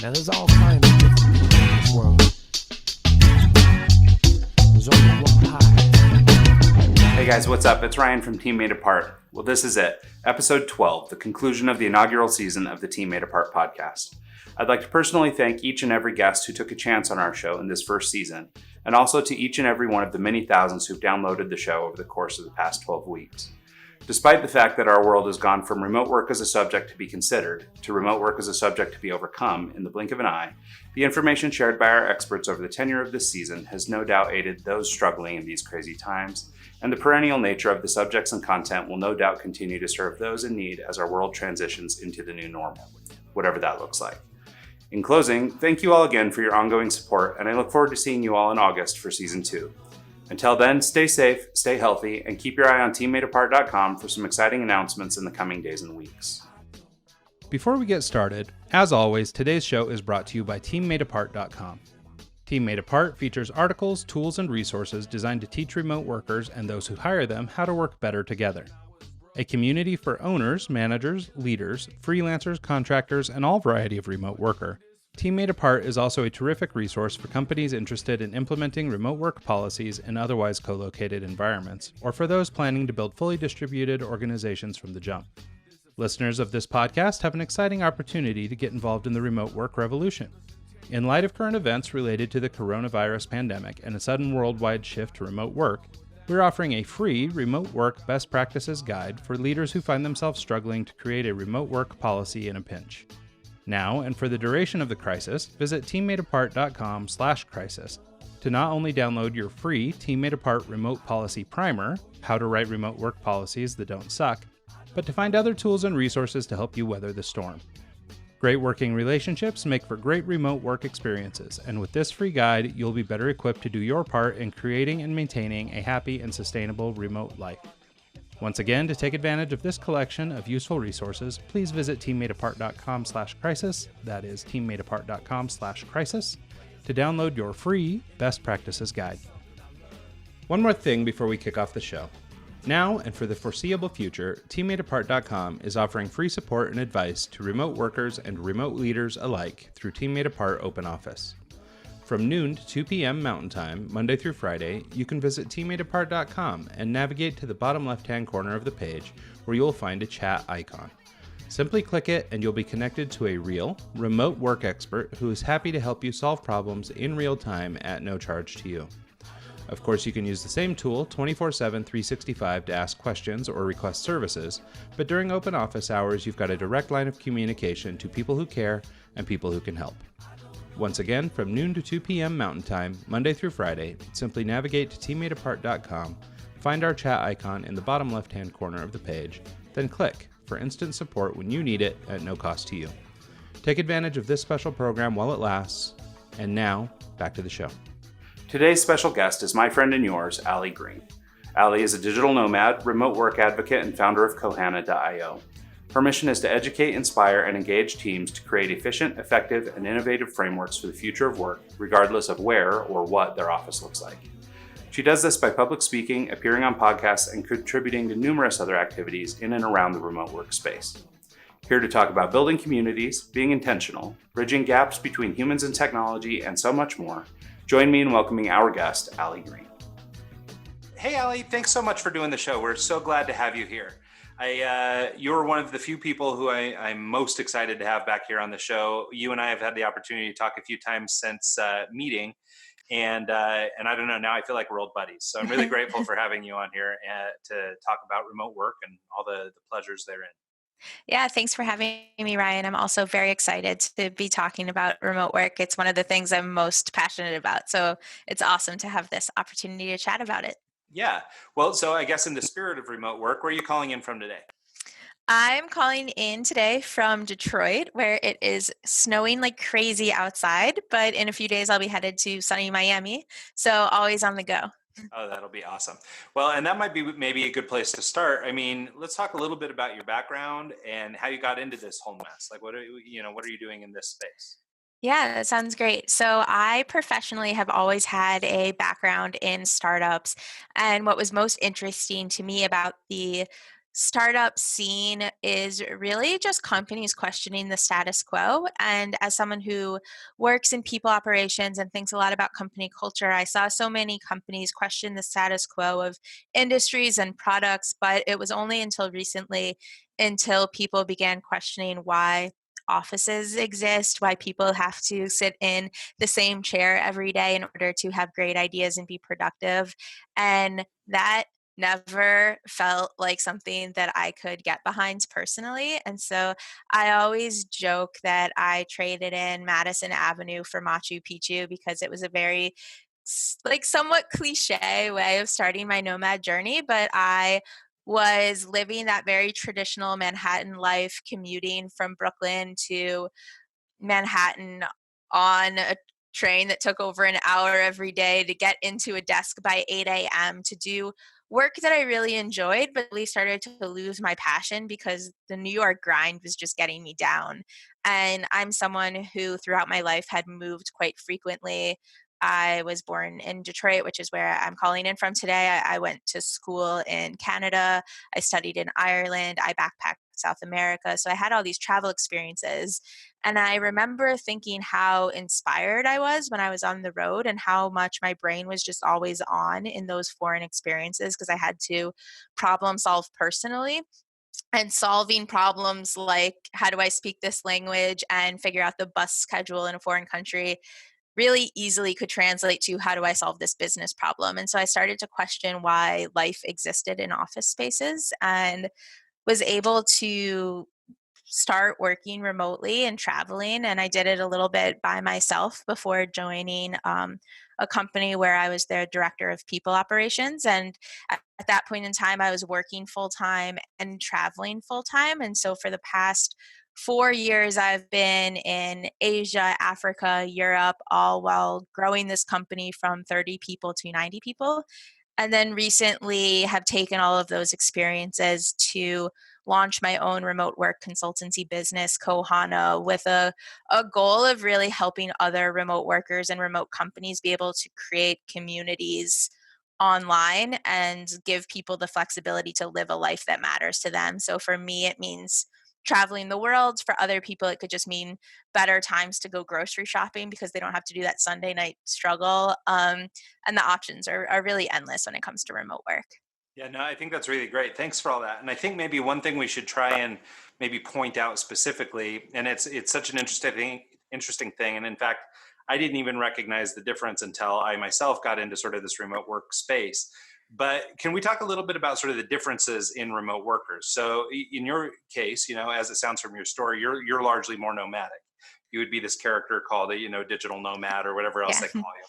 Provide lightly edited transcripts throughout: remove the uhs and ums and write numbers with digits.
Now there's all kinds of different people in this world. There's only one pie. Hey guys, what's up? It's Ryan from Team Made Apart. Well, this is it. Episode 12, the conclusion of the inaugural season of the Team Made Apart podcast. I'd like to personally thank each and every guest who took a chance on our show in this first season, and also to each and every one of the many thousands who've downloaded the show over the course of the past 12 weeks. Despite the fact that our world has gone from remote work as a subject to be considered to remote work as a subject to be overcome in the blink of an eye, the information shared by our experts over the tenure of this season has no doubt aided those struggling in these crazy times, and the perennial nature of the subjects and content will no doubt continue to serve those in need as our world transitions into the new normal, whatever that looks like. In closing, thank you all again for your ongoing support, and I look forward to seeing you all in August for Season 2. Until then, stay safe, stay healthy, and keep your eye on teammadeapart.com for some exciting announcements in the coming days and weeks. Before we get started, as always, today's show is brought to you by teammadeapart.com. Team Made Apart features articles, tools, and resources designed to teach remote workers and those who hire them how to work better together. A community for owners, managers, leaders, freelancers, contractors, and all variety of remote worker, Team Made Apart is also a terrific resource for companies interested in implementing remote work policies in otherwise co-located environments, or for those planning to build fully distributed organizations from the jump. Listeners of this podcast have an exciting opportunity to get involved in the remote work revolution. In light of current events related to the coronavirus pandemic and a sudden worldwide shift to remote work, we're offering a free remote work best practices guide for leaders who find themselves struggling to create a remote work policy in a pinch. Now, and for the duration of the crisis, visit teammadeapart.com/crisis to not only download your free Team Made Apart Remote Policy Primer, how to write remote work policies that don't suck, but to find other tools and resources to help you weather the storm. Great working relationships make for great remote work experiences, and with this free guide, you'll be better equipped to do your part in creating and maintaining a happy and sustainable remote life. Once again, to take advantage of this collection of useful resources, please visit teammadeapart.com/crisis, that is teammadeapart.com/crisis, to download your free best practices guide. One more thing before we kick off the show. Now, and for the foreseeable future, teammadeapart.com is offering free support and advice to remote workers and remote leaders alike through Team Made Apart Open Office. From noon to 2 p.m. Mountain Time, Monday through Friday, you can visit teammadeapart.com and navigate to the bottom left-hand corner of the page where you'll find a chat icon. Simply click it and you'll be connected to a real, remote work expert who is happy to help you solve problems in real time at no charge to you. Of course, you can use the same tool 24/7, 365 to ask questions or request services, but during open office hours, you've got a direct line of communication to people who care and people who can help. Once again, from noon to 2 p.m. Mountain Time, Monday through Friday, simply navigate to teammadeapart.com, find our chat icon in the bottom left-hand corner of the page, then click for instant support when you need it at no cost to you. Take advantage of this special program while it lasts, and now, back to the show. Today's special guest is my friend and yours, Greene. Allie is a digital nomad, remote work advocate, and founder of Kohana.io. Her mission is to educate, inspire, and engage teams to create efficient, effective, and innovative frameworks for the future of work, regardless of where or what their office looks like. She does this by public speaking, appearing on podcasts, and contributing to numerous other activities in and around the remote work space. Here to talk about building communities, being intentional, bridging gaps between humans and technology, and so much more, join me in welcoming our guest, Greene. Hey, Allie, thanks so much for doing the show. We're so glad to have you here. You're one of the few people who I'm most excited to have back here on the show. You and I have had the opportunity to talk a few times since meeting, and I don't know, now I feel like we're old buddies. So I'm really grateful for having you on here to talk about remote work and all the pleasures therein. Yeah, thanks for having me, Ryan. I'm also very excited to be talking about remote work. It's one of the things I'm most passionate about. So it's awesome to have this opportunity to chat about it. Yeah. Well, so I guess in the spirit of remote work, where are you calling in from today? I'm calling in today from Detroit, where it is snowing like crazy outside, but in a few days I'll be headed to sunny Miami. So always on the go. Oh, that'll be awesome. Well, and that might be maybe a good place to start. I mean, let's talk a little bit about your background and how you got into this whole mess. Like, what are you doing in this space? Yeah, that sounds great. So I professionally have always had a background in startups. And what was most interesting to me about the startup scene is really just companies questioning the status quo. And as someone who works in people operations and thinks a lot about company culture, I saw so many companies question the status quo of industries and products, but it was only until recently until people began questioning why offices exist, why people have to sit in the same chair every day in order to have great ideas and be productive. And that never felt like something that I could get behind personally. And so I always joke that I traded in Madison Avenue for Machu Picchu because it was a very like somewhat cliche way of starting my nomad journey, but I was living that very traditional Manhattan life, commuting from Brooklyn to Manhattan on a train that took over an hour every day to get into a desk by 8 a.m. to do work that I really enjoyed, but really started to lose my passion because the New York grind was just getting me down. And I'm someone who throughout my life had moved quite frequently. I was born in Detroit, which is where I'm calling in from today. I went to school in Canada. I studied in Ireland. I backpacked South America. So I had all these travel experiences. And I remember thinking how inspired I was when I was on the road and how much my brain was just always on in those foreign experiences because I had to problem solve personally. And solving problems like how do I speak this language and figure out the bus schedule in a foreign country really easily could translate to how do I solve this business problem. And so I started to question why life existed in office spaces and was able to start working remotely and traveling. And I did it a little bit by myself before joining a company where I was their director of people operations. And at that point in time, I was working full time and traveling full time. And so for the past 4 years, I've been in Asia, Africa, Europe, all while growing this company from 30 people to 90 people. And then recently have taken all of those experiences to launch my own remote work consultancy business, Kohana, with a goal of really helping other remote workers and remote companies be able to create communities online and give people the flexibility to live a life that matters to them. So for me, it means traveling the world. For other people, it could just mean better times to go grocery shopping because they don't have to do that Sunday night struggle. And the options are really endless when it comes to remote work. Yeah, no, I think that's really great. Thanks for all that. And I think maybe one thing we should try and maybe point out specifically, and it's such an interesting thing. And in fact, I didn't even recognize the difference until I myself got into sort of this remote work space. But can we talk a little bit about sort of the differences in remote workers? So in your case, as it sounds from your story, you're largely more nomadic. You would be this character called a, digital nomad or whatever else Yeah. they call you.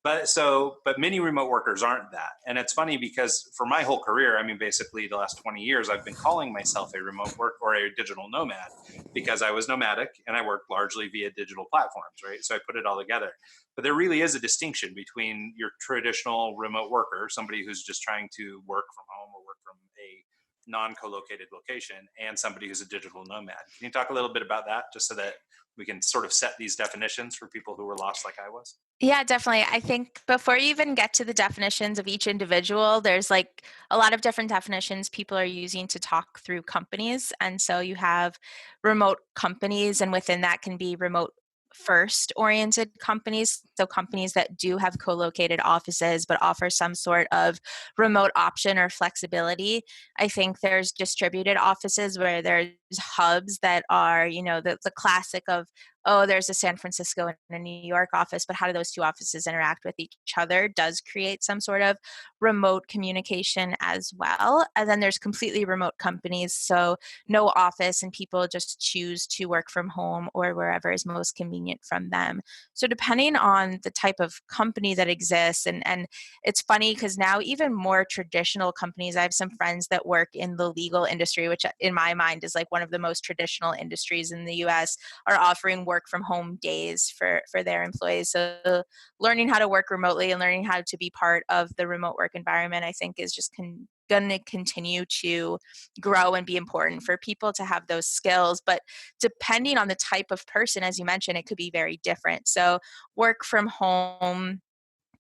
But many remote workers aren't that. And it's funny because for my whole career, I mean, basically the last 20 years, I've been calling myself a remote work or a digital nomad because I was nomadic and I worked largely via digital platforms, right? So I put it all together. But there really is a distinction between your traditional remote worker, somebody who's just trying to work from home or work from a non-co-located location, and somebody who's a digital nomad. Can you talk a little bit about that just so that we can sort of set these definitions for people who were lost like I was? Yeah, definitely. I think before you even get to the definitions of each individual, there's like a lot of different definitions people are using to talk through companies. And so you have remote companies, and within that can be remote first oriented companies. So companies that do have co located offices but offer some sort of remote option or flexibility. I think there's distributed offices where there's hubs that are, the classic of oh, there's a San Francisco and a New York office, but how do those two offices interact with each other does create some sort of remote communication as well. And then there's completely remote companies. So no office and people just choose to work from home or wherever is most convenient from them. So depending on the type of company that exists, and it's funny because now even more traditional companies, I have some friends that work in the legal industry, which in my mind is like one of the most traditional industries in the US, are offering work from home days for their employees. So learning how to work remotely and learning how to be part of the remote work environment, I think, is just going to continue to grow and be important for people to have those skills. But depending on the type of person, as you mentioned, it could be very different. So work from home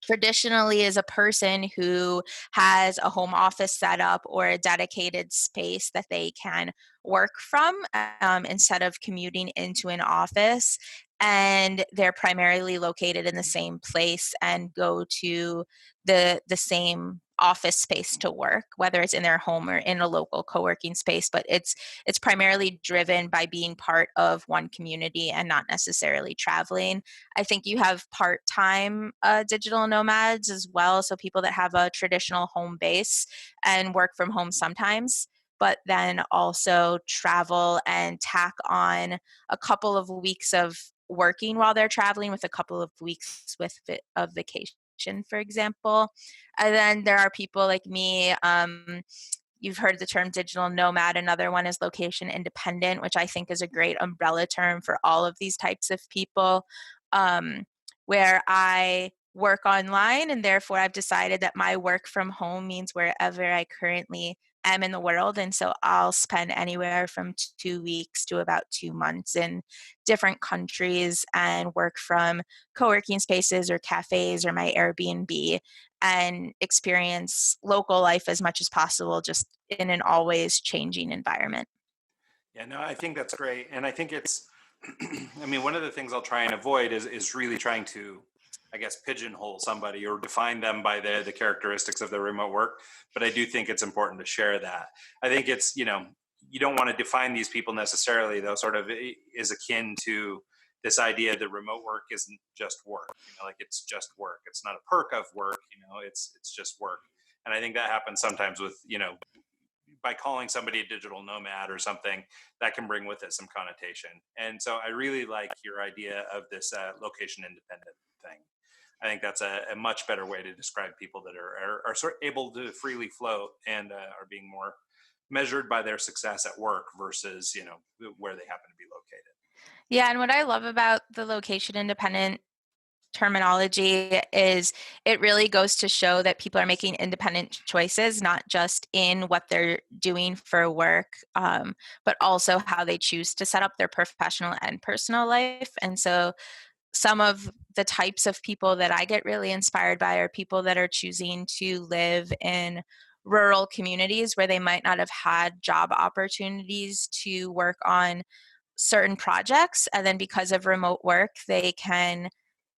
traditionally is a person who has a home office set up or a dedicated space that they can work from instead of commuting into an office. And they're primarily located in the same place and go to the same office space to work, whether it's in their home or in a local co-working space. But it's primarily driven by being part of one community and not necessarily traveling. I think you have part-time digital nomads as well, so people that have a traditional home base and work from home sometimes, but then also travel and tack on a couple of weeks of working while they're traveling with a couple of weeks of vacation, for example. And then there are people like me. You've heard the term digital nomad. Another one is location independent, which I think is a great umbrella term for all of these types of people, um, where I work online and therefore I've decided that my work from home means wherever I currently am in the world. And so I'll spend anywhere from 2 weeks to about 2 months in different countries and work from co-working spaces or cafes or my Airbnb and experience local life as much as possible, just in an always changing environment. Yeah, no, I think that's great. And I think it's, I mean, one of the things I'll try and avoid is really trying to, I guess, pigeonhole somebody or define them by the characteristics of their remote work. But I do think it's important to share that. I think it's, you don't want to define these people necessarily, though, sort of is akin to this idea that remote work isn't just work, like it's just work. It's not a perk of work, it's just work. And I think that happens sometimes with, by calling somebody a digital nomad or something, that can bring with it some connotation. And so I really like your idea of this location independent thing. I think that's a much better way to describe people that are sort of able to freely float and are being more measured by their success at work versus, where they happen to be located. Yeah, and what I love about the location independent terminology is it really goes to show that people are making independent choices, not just in what they're doing for work, but also how they choose to set up their professional and personal life. And so some of the types of people that I get really inspired by are people that are choosing to live in rural communities where they might not have had job opportunities to work on certain projects. And then because of remote work, they can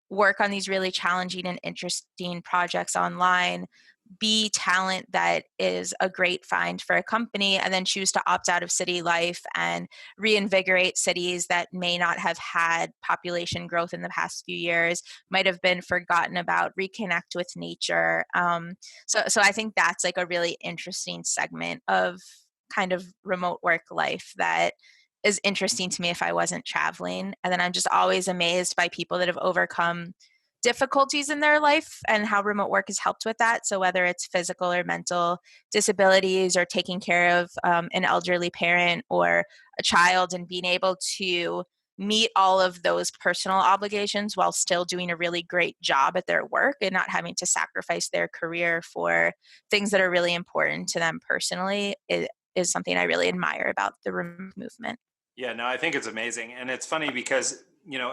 work on these really challenging and interesting projects online, be talent that is a great find for a company, and then choose to opt out of city life and reinvigorate cities that may not have had population growth in the past few years, might have been forgotten about, reconnect with nature. So I think that's like a really interesting segment of kind of remote work life that is interesting to me if I wasn't traveling. And then I'm just always amazed by people that have overcome difficulties in their life and how remote work has helped with that. So whether it's physical or mental disabilities or taking care of an elderly parent or a child and being able to meet all of those personal obligations while still doing a really great job at their work and not having to sacrifice their career for things that are really important to them personally is something I really admire about the remote movement. Yeah, no, I think it's amazing. And it's funny because,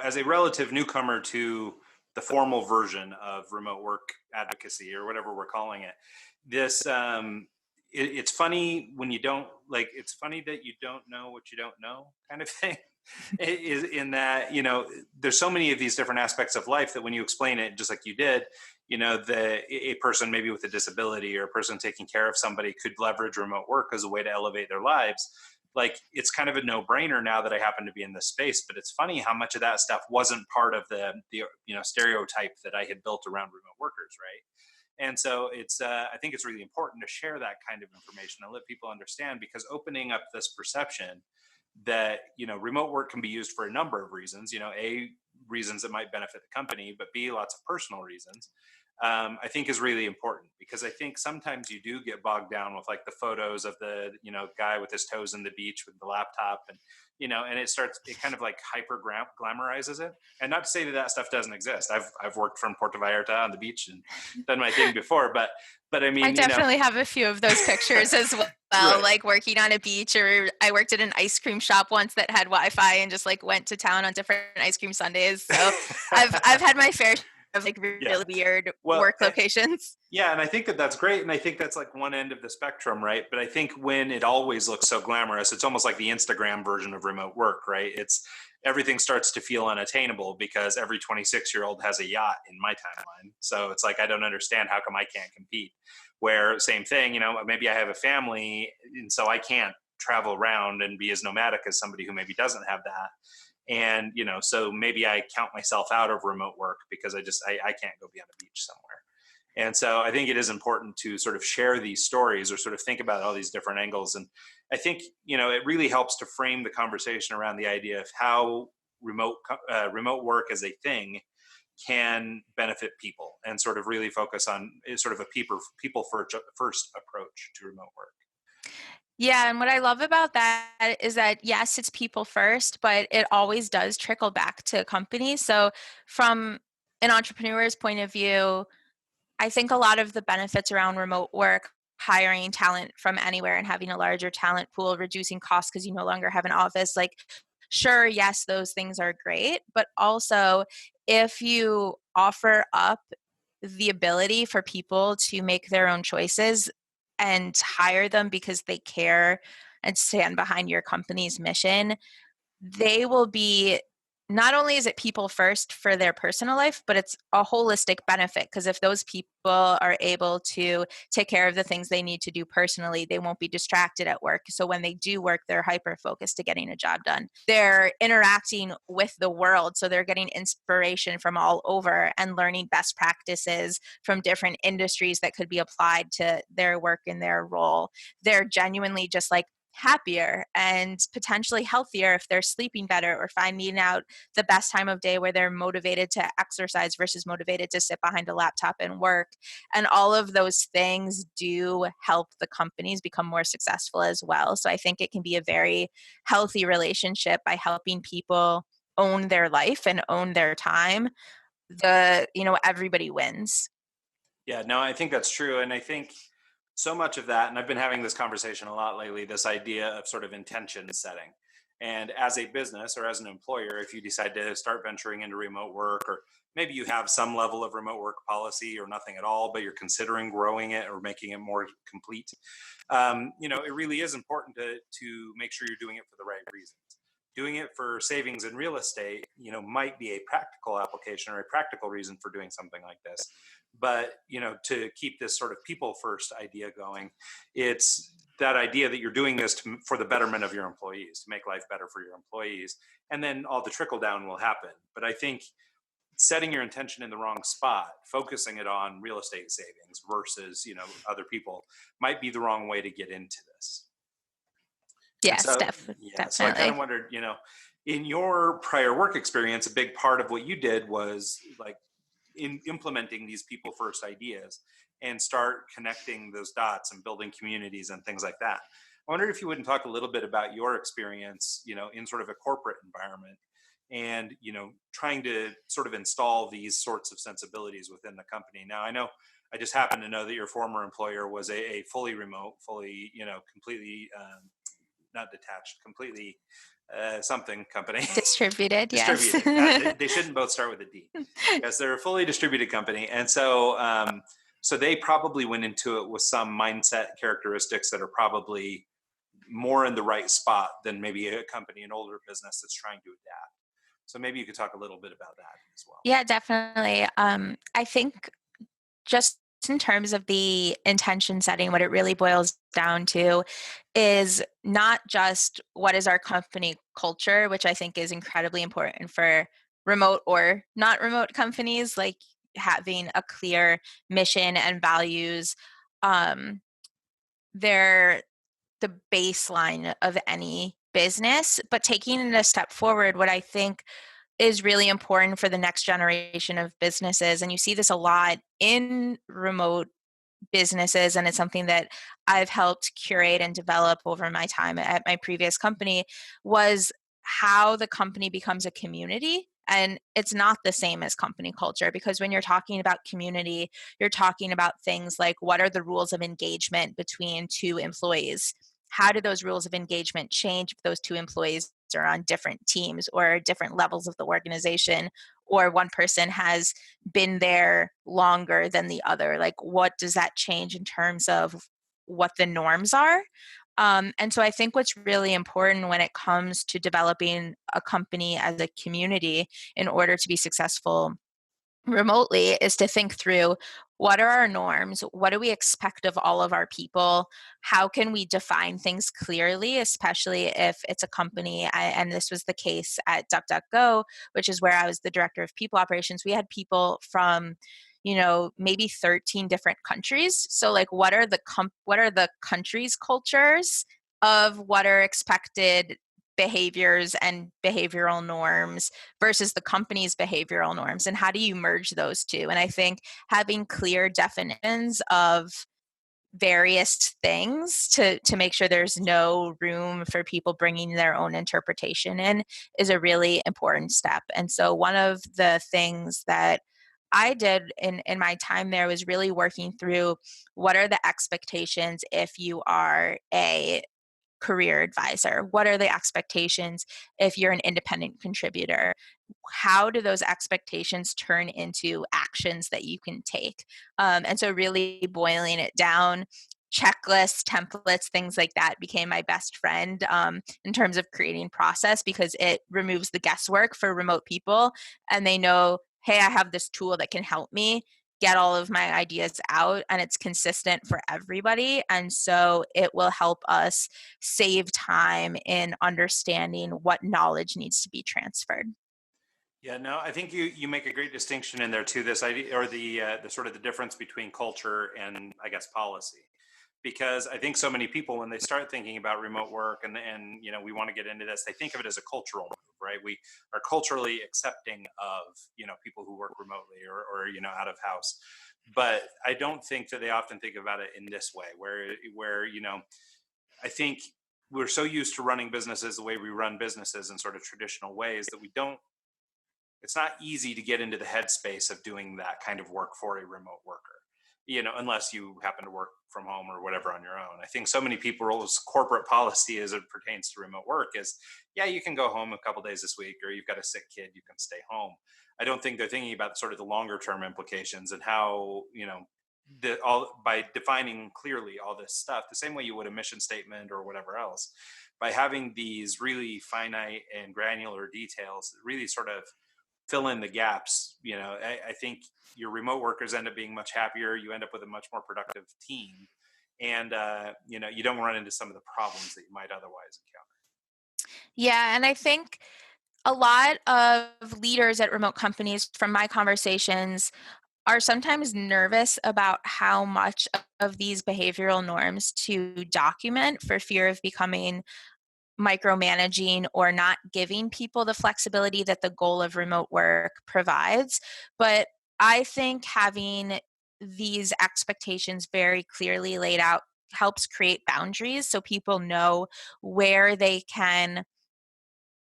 as a relative newcomer to the formal version of remote work advocacy or whatever we're calling it, this, it's funny when you don't like, it's funny that you don't know what you don't know kind of thing. Is in that, there's so many of these different aspects of life that when you explain it, just like you did, a person maybe with a disability or a person taking care of somebody could leverage remote work as a way to elevate their lives. Like, it's kind of a no-brainer now that I happen to be in this space, but it's funny how much of that stuff wasn't part of the stereotype that I had built around remote workers, right? And so it's I think it's really important to share that kind of information and let people understand, because opening up this perception that remote work can be used for a number of reasons, a reasons that might benefit the company, but b lots of personal reasons, I think is really important, because I think sometimes you do get bogged down with like the photos of the guy with his toes in the beach with the laptop, and and it kind of like hyper glamorizes it. And not to say that that stuff doesn't exist. I've worked from Puerto Vallarta on the beach and done my thing before, but I mean, I definitely have a few of those pictures as well, right. like working on a beach, or I worked at an ice cream shop once that had Wi-Fi and just like went to town on different ice cream sundaes. So I've had my fair have like Yeah. really weird Well, work locations. yeah, and I think that that's great, and I think that's like one end of the spectrum, right? But I think when it always looks so glamorous, it's almost like the Instagram version of remote work, right? It's everything starts to feel unattainable because every 26-year-old has a yacht in my timeline. So it's like I don't understand how come I can't compete. Where same thing, maybe I have a family, and so I can't travel around and be as nomadic as somebody who maybe doesn't have that. And so maybe I count myself out of remote work because I can't go be on a beach somewhere. And so I think it is important to sort of share these stories or sort of think about all these different angles. And I think, it really helps to frame the conversation around the idea of how remote work as a thing can benefit people, and sort of really focus on sort of a people first approach to remote work. Yeah, and what I love about that is that yes, it's people first, but it always does trickle back to companies. So from an entrepreneur's point of view, I think a lot of the benefits around remote work, hiring talent from anywhere and having a larger talent pool, reducing costs because you no longer have an office, like sure, yes, those things are great, but also if you offer up the ability for people to make their own choices and hire them because they care and stand behind your company's mission, they will be, not only is it people first for their personal life, but it's a holistic benefit because if those people are able to take care of the things they need to do personally, they won't be distracted at work. So when they do work, they're hyper focused to getting a job done. They're interacting with the world, so they're getting inspiration from all over and learning best practices from different industries that could be applied to their work and their role. They're genuinely just like happier and potentially healthier if they're sleeping better or finding out the best time of day where they're motivated to exercise versus motivated to sit behind a laptop and work. And all of those things do help the companies become more successful as well. So I think it can be a very healthy relationship by helping people own their life and own their time. Everybody wins. Yeah, no, I think that's true. And I think so much of that, and I've been having this conversation a lot lately, this idea of sort of intention setting. And as a business or as an employer, if you decide to start venturing into remote work, or maybe you have some level of remote work policy or nothing at all, but you're considering growing it or making it more complete, it really is important to make sure you're doing it for the right reasons. Doing it for savings in real estate, might be a practical application or a practical reason for doing something like this. But, to keep this sort of people first idea going, it's that idea that you're doing this for the betterment of your employees, to make life better for your employees. And then all the trickle down will happen. But I think setting your intention in the wrong spot, focusing it on real estate savings versus, other people, might be the wrong way to get into this. And Yes, so, yeah, so I kind of definitely. wondered, in your prior work experience, a big part of what you did was like in implementing these people first ideas and start connecting those dots and building communities and things like that. I wondered if you wouldn't talk a little bit about your experience, in sort of a corporate environment and, trying to sort of install these sorts of sensibilities within the company. Now, I just happen to know that your former employer was a fully remote, fully, completely not detached, completely something company. Distributed, yes. Distributed. They shouldn't both start with a D. Yes, they're a fully distributed company, and so they probably went into it with some mindset characteristics that are probably more in the right spot than maybe a company, an older business that's trying to adapt. So maybe you could talk a little bit about that as well. Yeah, definitely. I think just in terms of the intention setting, what it really boils down to is not just what is our company culture, which I think is incredibly important for remote or not remote companies, like having a clear mission and values. Um, they're the baseline of any business, but taking it a step forward, what I think is really important for the next generation of businesses, and you see this a lot in remote businesses, and it's something that I've helped curate and develop over my time at my previous company, was how the company becomes a community. And it's not the same as company culture, because when you're talking about community, you're talking about things like what are the rules of engagement between two employees? How do those rules of engagement change if those two employees are on different teams or different levels of the organization or one person has been there longer than the other. Like, what does that change in terms of what the norms are? And so I think what's really important when it comes to developing a company as a community in order to be successful remotely is to think through, what are our norms? What do we expect of all of our people? How can we define things clearly, especially if it's a company? And this was the case at DuckDuckGo, which is where I was the director of people operations. We had people from, maybe 13 different countries. So like, what are the countries' cultures of what are expected behaviors and behavioral norms versus the company's behavioral norms, and how do you merge those two? And I think having clear definitions of various things to make sure there's no room for people bringing their own interpretation in is a really important step. And so one of the things that I did in my time there was really working through, what are the expectations if you are a career advisor? What are the expectations if you're an independent contributor? How do those expectations turn into actions that you can take? And so, really boiling it down, checklists, templates, things like that became my best friend in terms of creating process, because it removes the guesswork for remote people, and they know, hey, I have this tool that can help me get all of my ideas out, and it's consistent for everybody. And so it will help us save time in understanding what knowledge needs to be transferred. Yeah, no, I think you make a great distinction in there too. This idea, or the sort of the difference between culture and, I guess, policy, because I think so many people, when they start thinking about remote work, and we want to get into this, they think of it as a cultural move, right? We are culturally accepting of people who work remotely, or out of house, but I don't think that they often think about it in this way, where I think we're so used to running businesses the way we run businesses in sort of traditional ways that we don't it's not easy to get into the headspace of doing that kind of work for a remote worker, unless you happen to work from home or whatever on your own. I think so many people's corporate policy as it pertains to remote work is, yeah, you can go home a couple days this week, or you've got a sick kid, you can stay home. I don't think they're thinking about sort of the longer term implications, and how, all by defining clearly all this stuff the same way you would a mission statement or whatever else, by having these really finite and granular details really sort of fill in the gaps. I think your remote workers end up being much happier. You end up with a much more productive team, and you don't run into some of the problems that you might otherwise encounter. Yeah, and I think a lot of leaders at remote companies, from my conversations, are sometimes nervous about how much of these behavioral norms to document, for fear of becoming micromanaging or not giving people the flexibility that the goal of remote work provides. But I think having these expectations very clearly laid out helps create boundaries, so people know where they can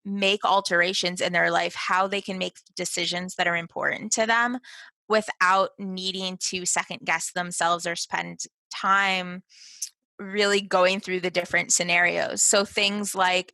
make alterations in their life, how they can make decisions that are important to them without needing to second guess themselves or spend time really going through the different scenarios. So things like,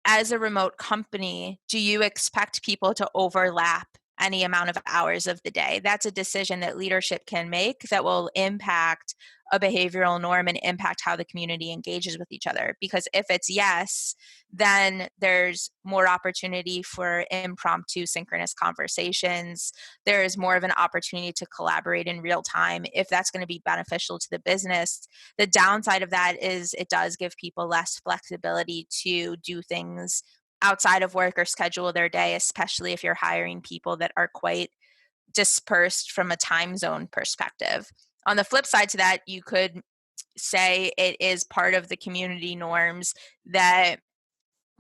as a remote company, do you expect people to overlap any amount of hours of the day? That's a decision that leadership can make that will impact a behavioral norm and impact how the community engages with each other. Because if it's yes, then there's more opportunity for impromptu synchronous conversations. There is more of an opportunity to collaborate in real time if that's going to be beneficial to the business. The downside of that is it does give people less flexibility to do things outside of work or schedule their day, especially if you're hiring people that are quite dispersed from a time zone perspective. On the flip side to that, you could say it is part of the community norms that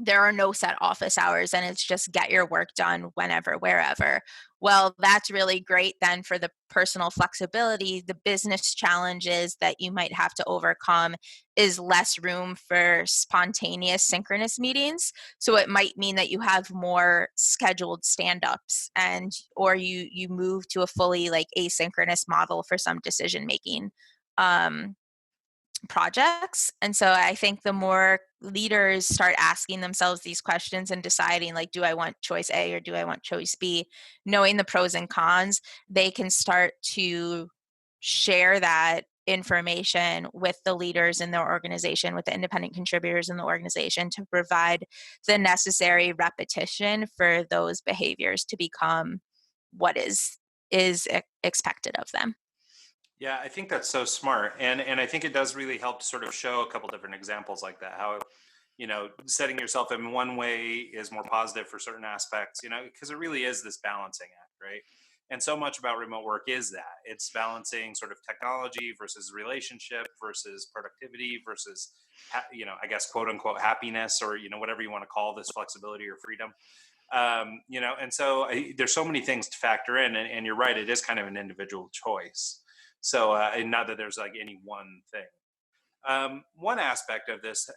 there are no set office hours and it's just get your work done whenever, wherever. Well, that's really great then for the personal flexibility. The business challenges that you might have to overcome is less room for spontaneous synchronous meetings. So it might mean that you have more scheduled stand-ups, and or you move to a fully like asynchronous model for some decision making um, projects. And so I think the more leaders start asking themselves these questions and deciding, like, do I want choice A or do I want choice B, knowing the pros and cons, they can start to share that information with the leaders in their organization, with the independent contributors in the organization, to provide the necessary repetition for those behaviors to become what is expected of them. Yeah, I think that's so smart, and I think it does really help to sort of show a couple different examples like that. How, setting yourself in one way is more positive for certain aspects. Because it really is this balancing act, right? And so much about remote work is that it's balancing sort of technology versus relationship versus productivity versus, I guess, quote unquote happiness, or whatever you want to call this flexibility or freedom. And so there's so many things to factor in, and you're right, it is kind of an individual choice. So, and not that there's like any one thing. One aspect of this,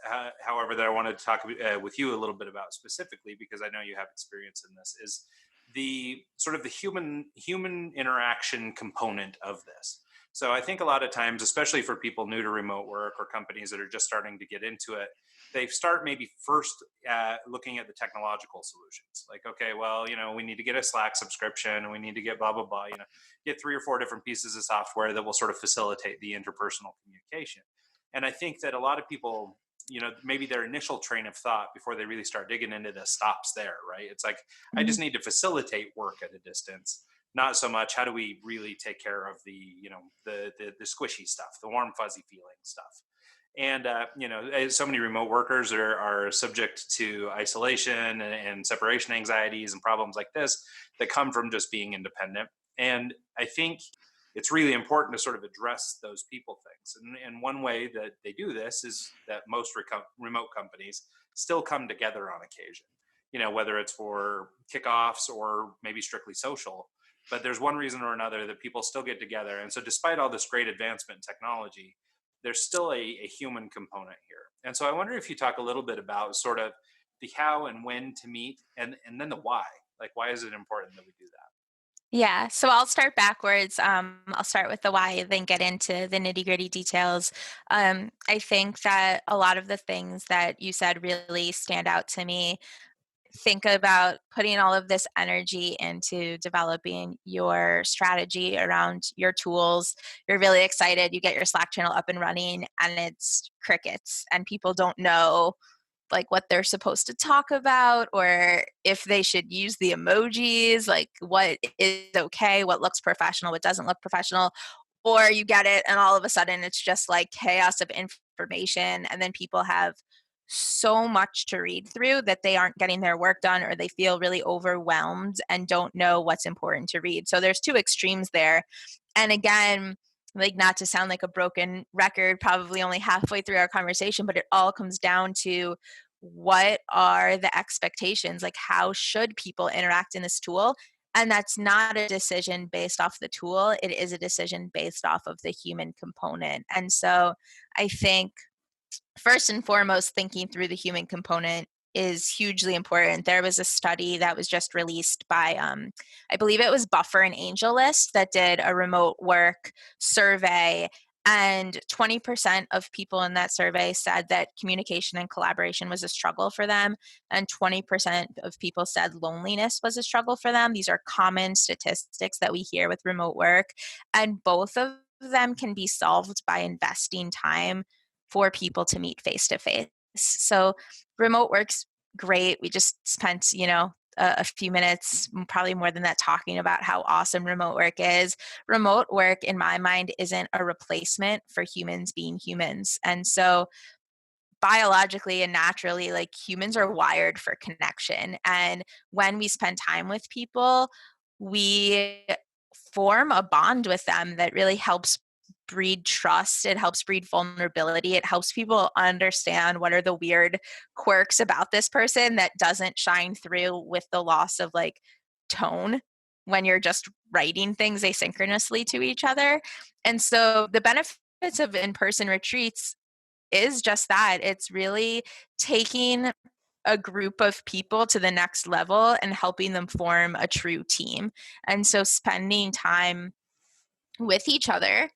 however, that I wanted to talk with you a little bit about specifically, because I know you have experience in this, is the sort of the human interaction component of this. So I think a lot of times, especially for people new to remote work or companies that are just starting to get into it, they start maybe first looking at the technological solutions. Like, okay, well, we need to get a Slack subscription, and we need to get blah blah blah. Get 3 or 4 different pieces of software that will sort of facilitate the interpersonal communication. And I think that a lot of people, maybe their initial train of thought before they really start digging into this stops there, right? It's like, I just need to facilitate work at a distance, not so much how do we really take care of the squishy stuff, the warm fuzzy feeling stuff. And so many remote workers are subject to isolation and separation anxieties and problems like this that come from just being independent. And I think it's really important to sort of address those people things. And one way that they do this is that most remote companies still come together on occasion, whether it's for kickoffs or maybe strictly social. But there's one reason or another that people still get together. And so despite all this great advancement in technology, there's still a human component here. And so I wonder if you talk a little bit about sort of the how and when to meet, and then the why. Like, why is it important that we do that? Yeah, so I'll start backwards. I'll start with the why, then get into the nitty gritty details. I think that a lot of the things that you said really stand out to me. Think about putting all of this energy into developing your strategy around your tools. You're really excited. You get your Slack channel up and running, and it's crickets, and people don't know like what they're supposed to talk about, or if they should use the emojis, like what is okay, what looks professional, what doesn't look professional. Or you get it and all of a sudden it's just like chaos of information, and then people have so much to read through that they aren't getting their work done, or they feel really overwhelmed and don't know what's important to read. So there's two extremes there. And again, like, not to sound like a broken record, probably only halfway through our conversation, but it all comes down to what are the expectations? Like, how should people interact in this tool? And that's not a decision based off the tool. It is a decision based off of the human component. And so I think first and foremost, thinking through the human component is hugely important. There was a study that was just released by, I believe it was Buffer and AngelList, that did a remote work survey. And 20% of people in that survey said that communication and collaboration was a struggle for them. And 20% of people said loneliness was a struggle for them. These are common statistics that we hear with remote work. And both of them can be solved by investing time for people to meet face to face. So remote work's great. We just spent, a few minutes, probably more than that, talking about how awesome remote work is. Remote work, in my mind, isn't a replacement for humans being humans. And so biologically and naturally, like, humans are wired for connection. And when we spend time with people, we form a bond with them that really helps breed trust. It helps breed vulnerability. It helps people understand what are the weird quirks about this person that doesn't shine through with the loss of like tone when you're just writing things asynchronously to each other. And so the benefits of in-person retreats is just that. It's really taking a group of people to the next level and helping them form a true team. And so spending time with each other,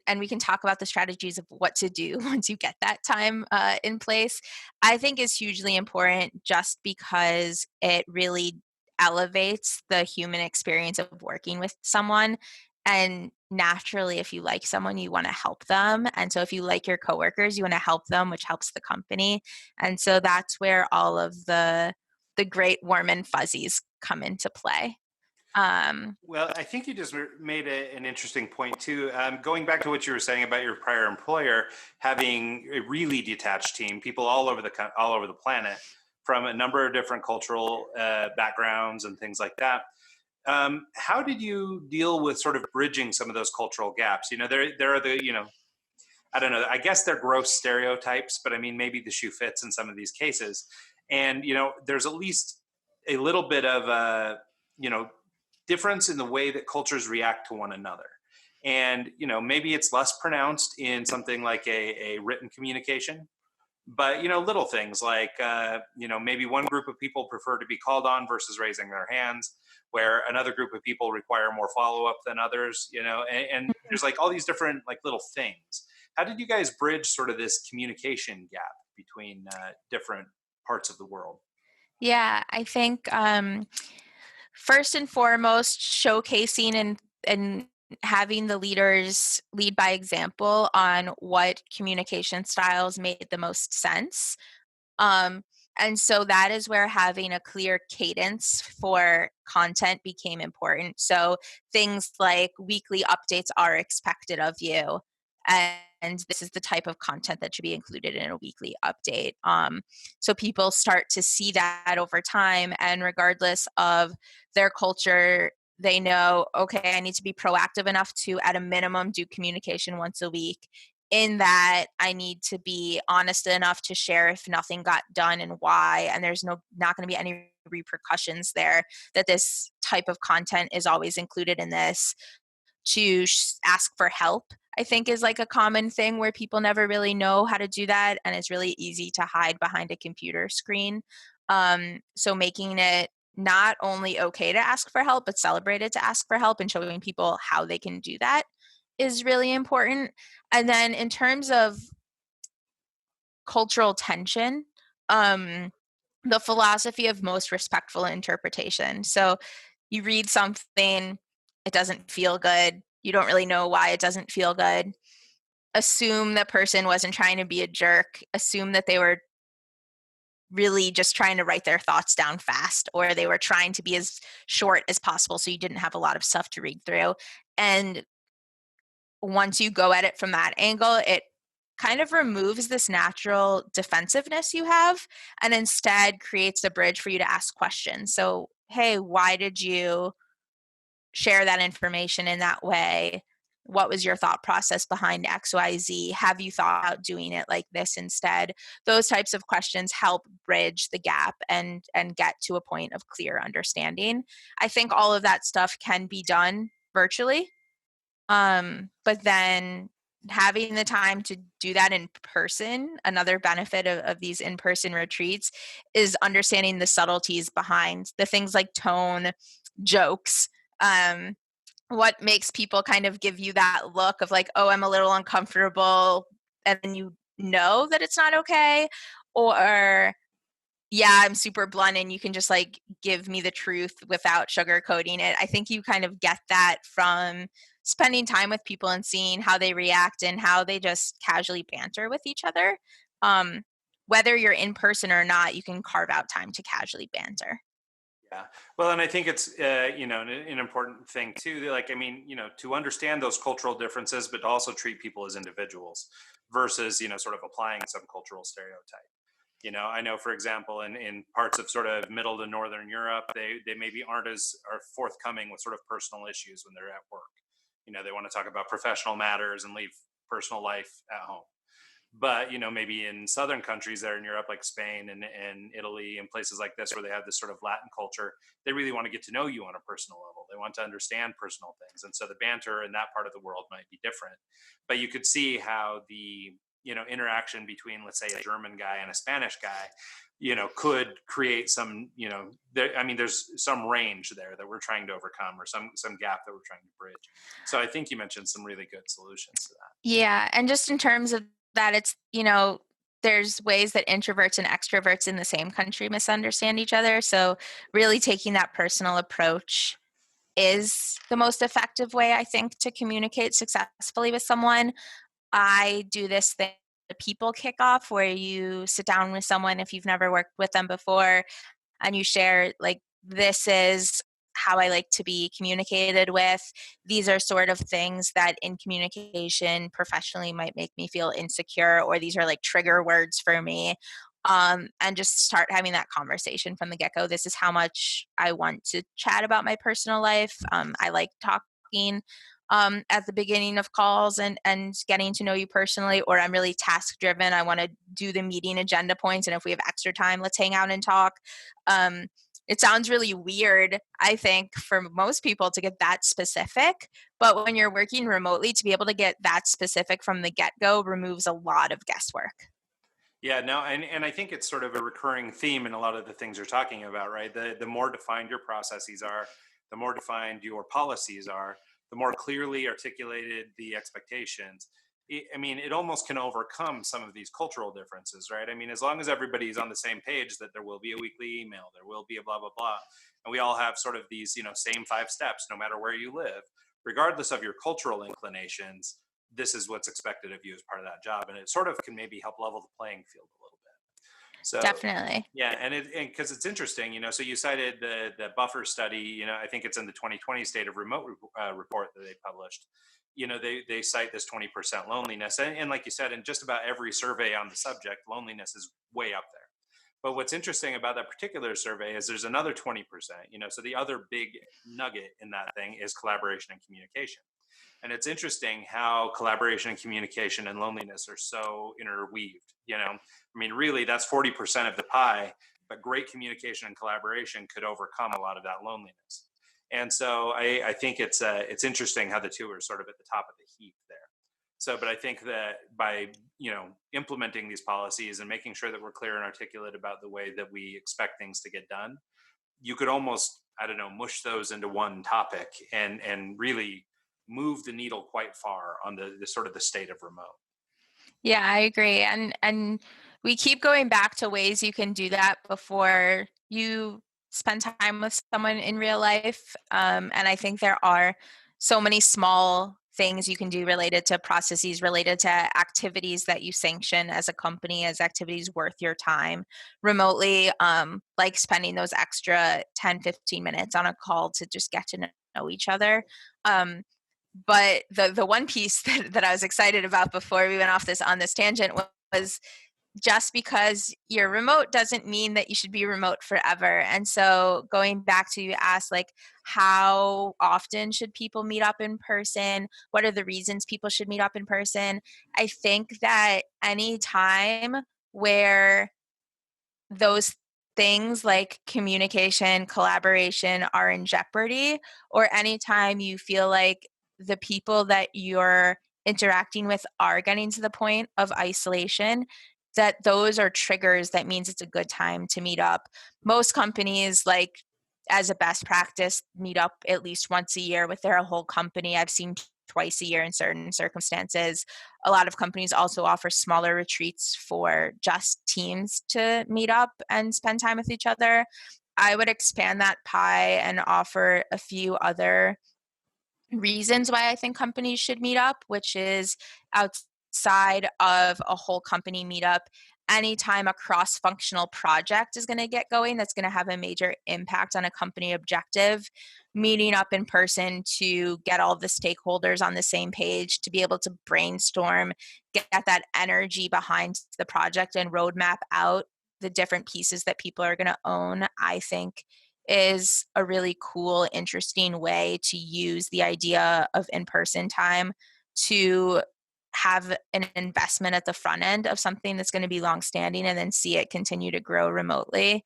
and we can talk about the strategies of what to do once you get that time in place, I think is hugely important just because it really elevates the human experience of working with someone. And naturally, if you like someone, you want to help them. And so if you like your coworkers, you want to help them, which helps the company. And so that's where all of the great warm and fuzzies come into play. Um, Well, I think you just made an interesting point too. Going back to what you were saying about your prior employer having a really detached team, people all over all over the planet, from a number of different cultural backgrounds and things like that. How did you deal with sort of bridging some of those cultural gaps? There are the I don't know. I guess they're gross stereotypes, but I mean, maybe the shoe fits in some of these cases. And there's at least a little bit of you know difference in the way that cultures react to one another. And maybe it's less pronounced in something like a written communication, but little things like maybe one group of people prefer to be called on versus raising their hands, where another group of people require more follow-up than others. And there's like all these different like little things. How did you guys bridge sort of this communication gap between different parts of the world? yeah, I think first and foremost, showcasing and having the leaders lead by example on what communication styles made the most sense. Um, and so that is where having a clear cadence for content became important. So things like weekly updates are expected of you. And this is the type of content that should be included in a weekly update. So people start to see that over time. And regardless of their culture, they know, okay, I need to be proactive enough to, at a minimum, do communication once a week, in that I need to be honest enough to share if nothing got done and why, and there's not going to be any repercussions there, that this type of content is always included in this. To ask for help, I think, is like a common thing where people never really know how to do that, and it's really easy to hide behind a computer screen. So making it not only okay to ask for help, but celebrated to ask for help and showing people how they can do that is really important. And then in terms of cultural tension, um, the philosophy of most respectful interpretation. So you read something, it doesn't feel good. You don't really know why it doesn't feel good. Assume the person wasn't trying to be a jerk. Assume that they were really just trying to write their thoughts down fast, or they were trying to be as short as possible so you didn't have a lot of stuff to read through. And once you go at it from that angle, it kind of removes this natural defensiveness you have and instead creates a bridge for you to ask questions. So, hey, why did you share that information in that way? What was your thought process behind XYZ? Have you thought about doing it like this instead? Those types of questions help bridge the gap and get to a point of clear understanding. I think all of that stuff can be done virtually, but then having the time to do that in person, another benefit of these in-person retreats is understanding the subtleties behind the things like tone, jokes, um, what makes people kind of give you that look of like, oh, I'm a little uncomfortable, and then you know that it's not okay, or yeah, I'm super blunt and you can just like give me the truth without sugarcoating it. I think you kind of get that from spending time with people and seeing how they react and how they just casually banter with each other. Um, Whether you're in person or not, you can carve out time to casually banter. Yeah. Well, and I think it's an important thing too. Like, I mean, to understand those cultural differences, but to also treat people as individuals versus sort of applying some cultural stereotype. I know, for example, in parts of sort of middle to northern Europe, they maybe aren't as are forthcoming with sort of personal issues when they're at work. They want to talk about professional matters and leave personal life at home. But maybe in southern countries there in Europe, like Spain and Italy and places like this, where they have this sort of Latin culture, they really want to get to know you on a personal level. They want to understand personal things, and so the banter in that part of the world might be different. But you could see how interaction between, let's say, a German guy and a Spanish guy, could create some, there's some range there that we're trying to overcome, or some gap that we're trying to bridge. So I think you mentioned some really good solutions to that. Yeah, and just in terms of that, it's, there's ways that introverts and extroverts in the same country misunderstand each other. So really taking that personal approach is the most effective way, I think, to communicate successfully with someone. I do this thing, the people kickoff, where you sit down with someone if you've never worked with them before, and you share, like, this is how I like to be communicated with. These are sort of things that in communication professionally might make me feel insecure, or these are like trigger words for me. And just start having that conversation from the get go. This is how much I want to chat about my personal life. I like talking at the beginning of calls and getting to know you personally, or I'm really task driven. I want to do the meeting agenda points. And if we have extra time, let's hang out and talk. Um, it sounds really weird, I think, for most people to get that specific. But when you're working remotely, to be able to get that specific from the get go removes a lot of guesswork. Yeah, no, and I think it's sort of a recurring theme in a lot of the things you're talking about, right? The more defined your processes are, the more defined your policies are, the more clearly articulated the expectations. It almost can overcome some of these cultural differences, right? As long as everybody's on the same page that there will be a weekly email, there will be a blah blah blah, and we all have sort of these, same 5 steps, no matter where you live, regardless of your cultural inclinations. This is what's expected of you as part of that job, and it sort of can maybe help level the playing field a little bit. So Definitely. yeah, and because it's interesting, so you cited the buffer study. I think it's in the 2020 State of Remote report that they published. They cite this 20% loneliness, and like you said, in just about every survey on the subject, loneliness is way up there. But what's interesting about that particular survey is there's another 20%. So the other big nugget in that thing is collaboration and communication. And it's interesting how collaboration and communication and loneliness are so interweaved. Really, that's 40% of the pie, but great communication and collaboration could overcome a lot of that loneliness. And so I think it's interesting how the two are sort of at the top of the heap there. So, but I think that by implementing these policies and making sure that we're clear and articulate about the way that we expect things to get done, you could almost, I don't know, mush those into one topic and really move the needle quite far on the sort of the state of remote. Yeah, I agree. And we keep going back to ways you can do that before you spend time with someone in real life. And I think there are so many small things you can do related to processes, related to activities that you sanction as a company, as activities worth your time remotely, like spending those extra 10, 15 minutes on a call to just get to know each other. But the one piece that I was excited about before we went off on this tangent was just because you're remote doesn't mean that you should be remote forever. And so going back to, you asked, like, how often should people meet up in person? What are the reasons people should meet up in person? I think that any time where those things like communication, collaboration are in jeopardy, or anytime you feel like the people that you're interacting with are getting to the point of isolation, that those are triggers that means it's a good time to meet up. Most companies, like, as a best practice, meet up at least once a year with their whole company. I've seen twice a year in certain circumstances. A lot of companies also offer smaller retreats for just teams to meet up and spend time with each other. I would expand that pie and offer a few other reasons why I think companies should meet up, which is outside of a whole company meetup. Anytime a cross functional project is going to get going that's going to have a major impact on a company objective, meeting up in person to get all the stakeholders on the same page, to be able to brainstorm, get that energy behind the project and roadmap out the different pieces that people are going to own, I think is a really cool, interesting way to use the idea of in-person time to have an investment at the front end of something that's going to be long-standing, and then see it continue to grow remotely.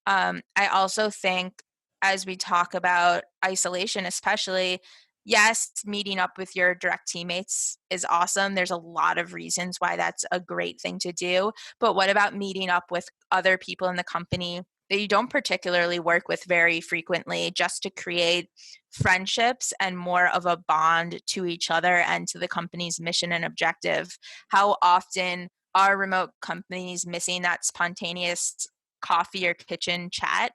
I also think, as we talk about isolation especially, yes, meeting up with your direct teammates is awesome. There's a lot of reasons why that's a great thing to do. But what about meeting up with other people in the company that you don't particularly work with very frequently, just to create friendships and more of a bond to each other and to the company's mission and objective? How often are remote companies missing that spontaneous coffee or kitchen chat,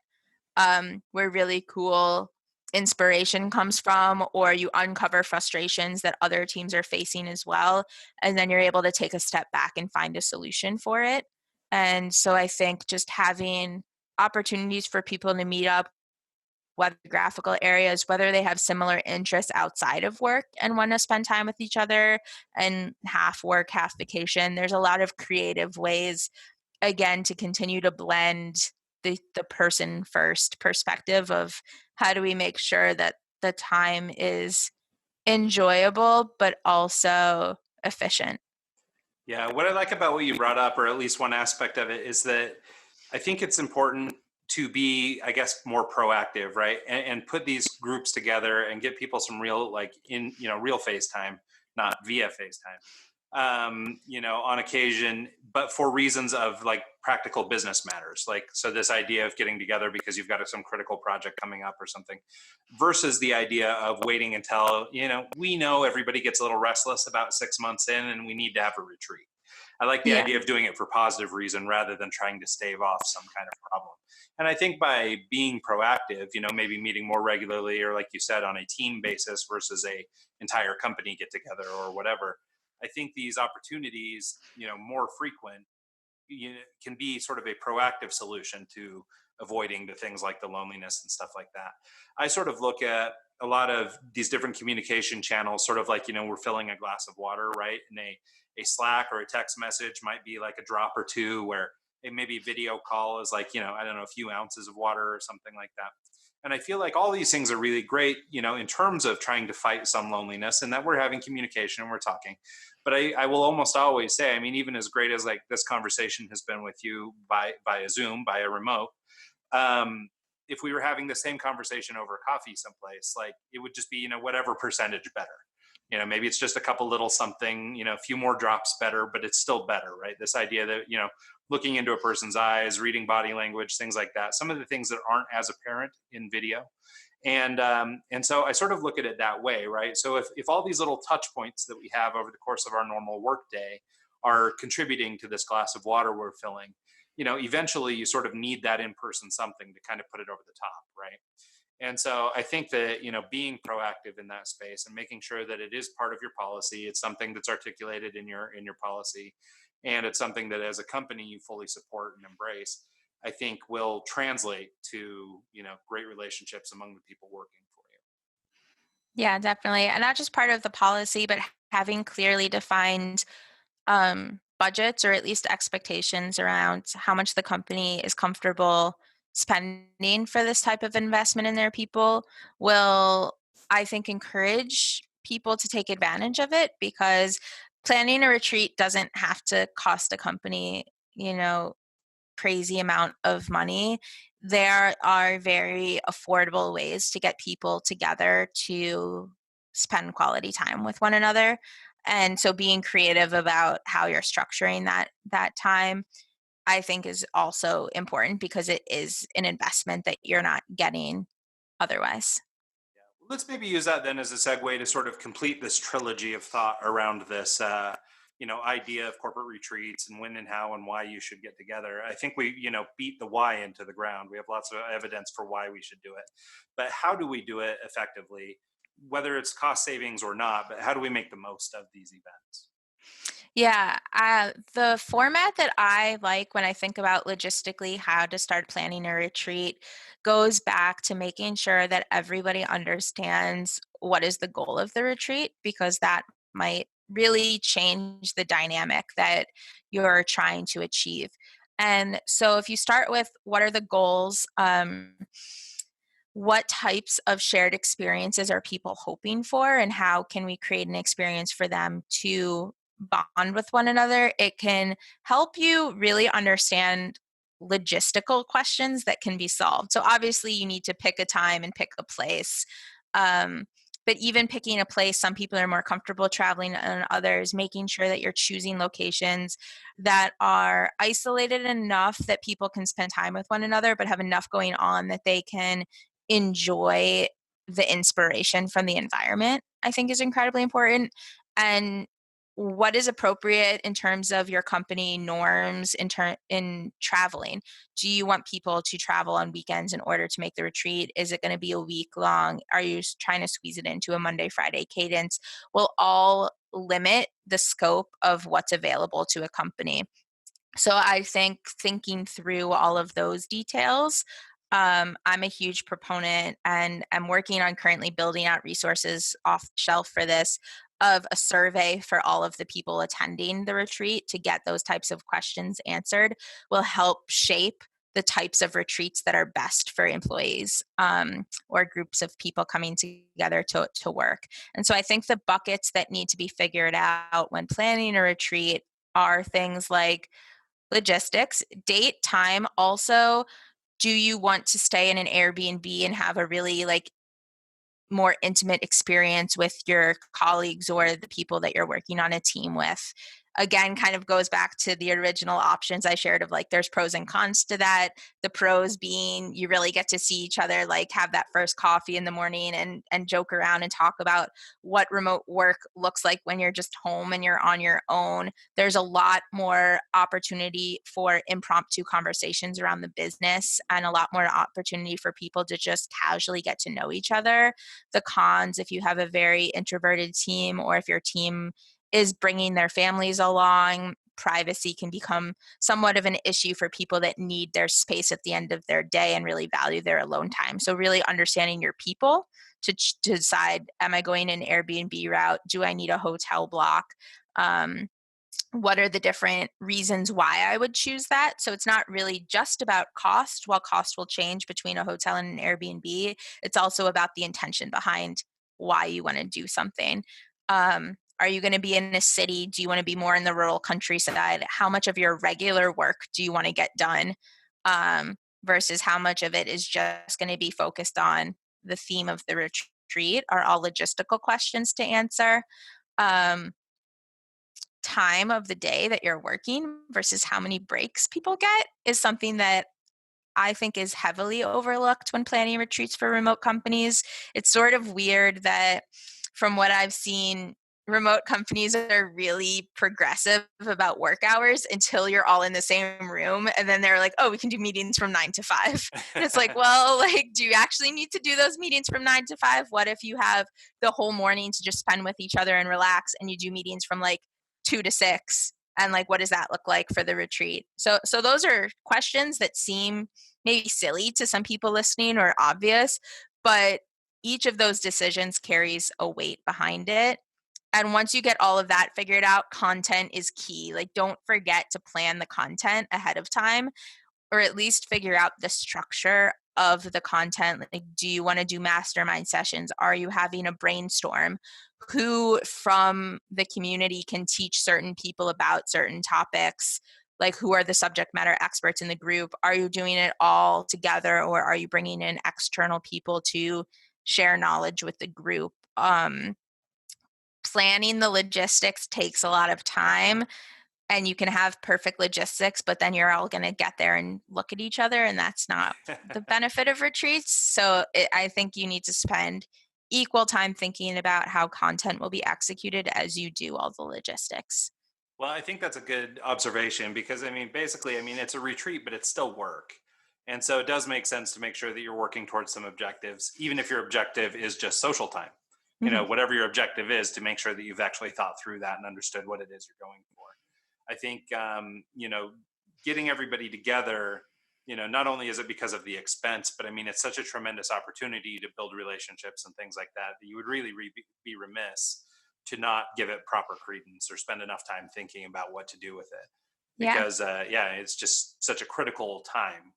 where really cool inspiration comes from, or you uncover frustrations that other teams are facing as well, and then you're able to take a step back and find a solution for it. And so I think just having opportunities for people to meet up, whether graphical areas, whether they have similar interests outside of work and want to spend time with each other, and half work, half vacation. There's a lot of creative ways, again, to continue to blend the person first perspective of how do we make sure that the time is enjoyable but also efficient. Yeah, what I like about what you brought up, or at least one aspect of it, is that I think it's important to be, I guess, more proactive, right? And put these groups together and get people some real, like, in, real FaceTime, not via FaceTime, on occasion, but for reasons of like practical business matters. Like, so this idea of getting together because you've got some critical project coming up or something, versus the idea of waiting until, we know everybody gets a little restless about 6 months in and we need to have a retreat. I like the Yeah. idea of doing it for positive reason rather than trying to stave off some kind of problem. And I think by being proactive, maybe meeting more regularly, or like you said, on a team basis versus a entire company get together or whatever, I think these opportunities, more frequent, can be sort of a proactive solution to avoiding the things like the loneliness and stuff like that. I sort of look at a lot of these different communication channels, sort of like, we're filling a glass of water, right? And a Slack or a text message might be like a drop or two, where maybe video call is like, I don't know, a few ounces of water or something like that. And I feel like all these things are really great, in terms of trying to fight some loneliness, and that we're having communication and we're talking. But I will almost always say, I mean, even as great as like this conversation has been with you by a Zoom, by a remote, if we were having the same conversation over coffee someplace, like, it would just be, whatever percentage better. Maybe it's just a couple little something, a few more drops better, but it's still better, right? This idea that, looking into a person's eyes, reading body language, things like that, some of the things that aren't as apparent in video. And so I sort of look at it that way, right? So if all these little touch points that we have over the course of our normal workday are contributing to this glass of water we're filling, eventually you sort of need that in-person something to kind of put it over the top, right? And so I think that, being proactive in that space and making sure that it is part of your policy, it's something that's articulated in your policy, and it's something that as a company you fully support and embrace, I think will translate to, great relationships among the people working for you. Yeah, definitely. And not just part of the policy, but having clearly defined budgets, or at least expectations around how much the company is comfortable spending for this type of investment in their people will, I think, encourage people to take advantage of it, because planning a retreat doesn't have to cost a company, crazy amount of money. There are very affordable ways to get people together to spend quality time with one another. And so being creative about how you're structuring that time, I think, is also important, because it is an investment that you're not getting otherwise. Let's maybe use that then as a segue to sort of complete this trilogy of thought around this, idea of corporate retreats and when and how and why you should get together. I think we, beat the why into the ground. We have lots of evidence for why we should do it, but how do we do it effectively? Whether it's cost savings or not, but how do we make the most of these events? Yeah, the format that I like when I think about logistically how to start planning a retreat goes back to making sure that everybody understands what is the goal of the retreat, because that might really change the dynamic that you're trying to achieve. And so if you start with what are the goals, what types of shared experiences are people hoping for, and how can we create an experience for them to bond with one another, it can help you really understand logistical questions that can be solved. So obviously you need to pick a time and pick a place, um, But even picking a place, some people are more comfortable traveling than others, making sure that you're choosing locations that are isolated enough that people can spend time with one another, but have enough going on that they can enjoy the inspiration from the environment, I think is incredibly important. And what is appropriate in terms of your company norms in traveling? Do you want people to travel on weekends in order to make the retreat? Is it going to be a week long? Are you trying to squeeze it into a Monday, Friday cadence? Will all limit the scope of what's available to a company. So I think thinking through all of those details, I'm a huge proponent, and I'm working on currently building out resources off the shelf for this, of a survey for all of the people attending the retreat to get those types of questions answered will help shape the types of retreats that are best for employees, or groups of people coming together to work. And so I think the buckets that need to be figured out when planning a retreat are things like logistics, date, time. Also, do you want to stay in an Airbnb and have a really more intimate experience with your colleagues or the people that you're working on a team with? Again, kind of goes back to the original options I shared of there's pros and cons to that. The pros being you really get to see each other, have that first coffee in the morning and joke around and talk about what remote work looks like when you're just home and you're on your own. There's a lot more opportunity for impromptu conversations around the business and a lot more opportunity for people to just casually get to know each other. The cons, if you have a very introverted team or if your team is bringing their families along, privacy can become somewhat of an issue for people that need their space at the end of their day and really value their alone time. So really understanding your people to decide, am I going an Airbnb route? Do I need a hotel block? What are the different reasons why I would choose that? So it's not really just about cost. While cost will change between a hotel and an Airbnb, it's also about the intention behind why you want to do something. Are you going to be in a city? Do you want to be more in the rural countryside? How much of your regular work do you want to get done? Versus how much of it is just going to be focused on the theme of the retreat are all logistical questions to answer. Time of the day that you're working versus how many breaks people get is something that I think is heavily overlooked when planning retreats for remote companies. It's sort of weird that from what I've seen, remote companies are really progressive about work hours until you're all in the same room. And then they're like, oh, we can do meetings from 9 to 5. And it's like, well, do you actually need to do those meetings from 9 to 5? What if you have the whole morning to just spend with each other and relax and you do meetings from 2 to 6? And what does that look like for the retreat? So those are questions that seem maybe silly to some people listening or obvious, but each of those decisions carries a weight behind it. And once you get all of that figured out, content is key. Don't forget to plan the content ahead of time, or at least figure out the structure of the content. Do you want to do mastermind sessions? Are you having a brainstorm? Who from the community can teach certain people about certain topics? Who are the subject matter experts in the group? Are you doing it all together, or are you bringing in external people to share knowledge with the group? Planning the logistics takes a lot of time, and you can have perfect logistics, but then you're all going to get there and look at each other, and that's not the benefit of retreats. So I think you need to spend equal time thinking about how content will be executed as you do all the logistics. Well, I think that's a good observation because basically, it's a retreat, but it's still work. And so it does make sense to make sure that you're working towards some objectives, even if your objective is just social time. Mhm. Whatever your objective is, to make sure that you've actually thought through that and understood what it is you're going for. I think, getting everybody together, not only is it because of the expense, but it's such a tremendous opportunity to build relationships and things like that, that you would really be remiss to not give it proper credence or spend enough time thinking about what to do with it. Yeah. Because, it's just such a critical time.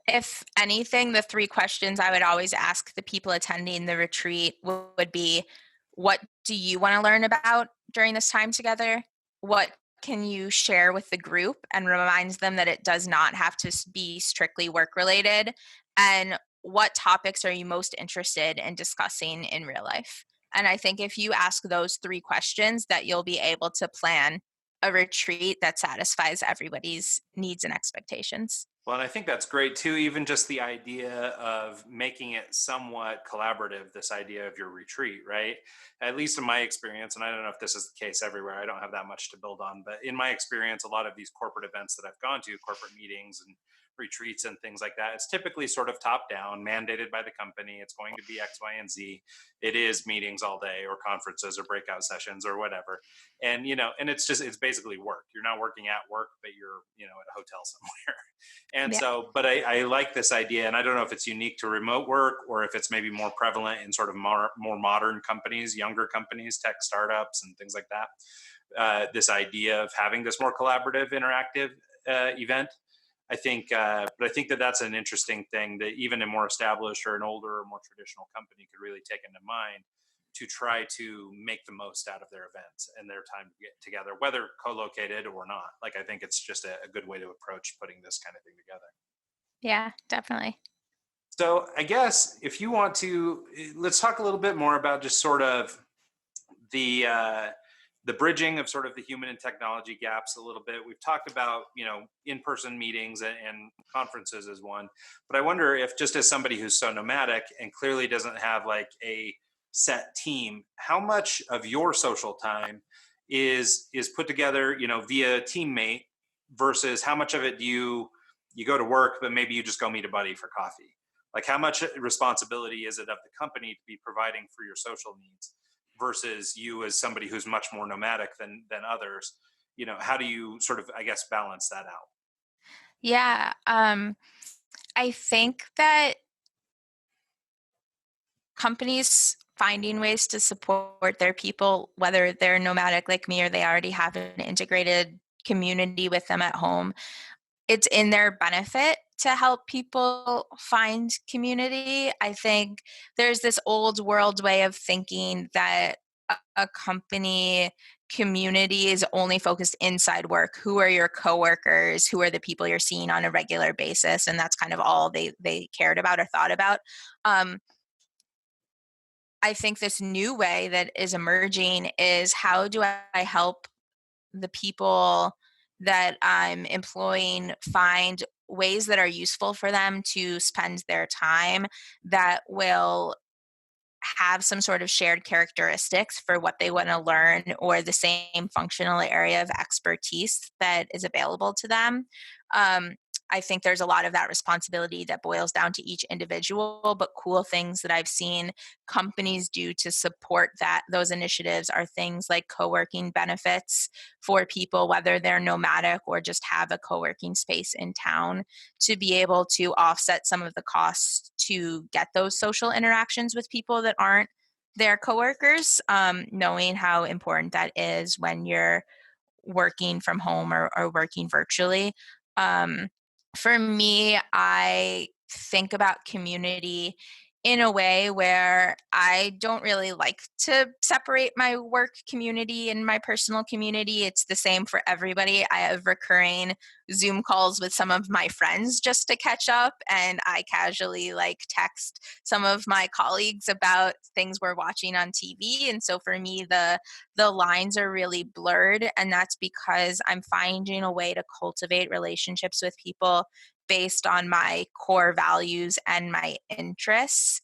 If anything, the three questions I would always ask the people attending the retreat would be, what do you want to learn about during this time together? What can you share with the group, and reminds them that it does not have to be strictly work related? And what topics are you most interested in discussing in real life? And I think if you ask those 3 questions, that you'll be able to plan a retreat that satisfies everybody's needs and expectations. Well, and I think that's great too, even just the idea of making it somewhat collaborative, this idea of your retreat, right? At least in my experience, and I don't know if this is the case everywhere, I don't have that much to build on, but in my experience, a lot of these corporate events that I've gone to, corporate meetings and retreats and things like that, it's typically sort of top down, mandated by the company. It's going to be X, Y, and Z. It is meetings all day or conferences or breakout sessions or whatever. And, and it's basically work. You're not working at work, but you're, at a hotel somewhere. And Yeah. so, but I like this idea, and I don't know if it's unique to remote work or if it's maybe more prevalent in sort of more modern companies, younger companies, tech startups, and things like that. This idea of having this more collaborative, interactive event. But I think that that's an interesting thing that even a more established or an older or more traditional company could really take into mind to try to make the most out of their events and their time to get together, whether co-located or not. Like, I think it's just a good way to approach putting this kind of thing together. Yeah, definitely. So I guess if you want to, let's talk a little bit more about just sort of the uh, the bridging of sort of the human and technology gaps a little bit. We've talked about in-person meetings and conferences as one, but I wonder if, just as somebody who's so nomadic and clearly doesn't have like a set team, how much of your social time is put together via teammate versus how much of it do you go to work but maybe you just go meet a buddy for coffee? Like, how much responsibility is it of the company to be providing for your social needs versus you as somebody who's much more nomadic than others? How do you sort of, I guess, balance that out? Yeah, I think that companies finding ways to support their people, whether they're nomadic like me or they already have an integrated community with them at home, it's in their benefit to help people find community. I think there's this old world way of thinking that a company community is only focused inside work. Who are your coworkers? Who are the people you're seeing on a regular basis? And that's kind of all they cared about or thought about. Um, I think this new way that is emerging is, how do I help the people that I'm employing find ways that are useful for them to spend their time, that will have some sort of shared characteristics for what they want to learn, or the same functional area of expertise that is available to them. Um, I think there's a lot of that responsibility that boils down to each individual, but cool things that I've seen companies do to support those initiatives are things like co-working benefits for people, whether they're nomadic or just have a co-working space in town, to be able to offset some of the costs to get those social interactions with people that aren't their coworkers, knowing how important that is when you're working from home or working virtually. Um, for me, I think about community in a way where I don't really like to separate my work community and my personal community. It's the same for everybody. I have recurring Zoom calls with some of my friends just to catch up, and I casually like text some of my colleagues about things we're watching on TV. And so for me, the lines are really blurred, and that's because I'm finding a way to cultivate relationships with people based on my core values and my interests.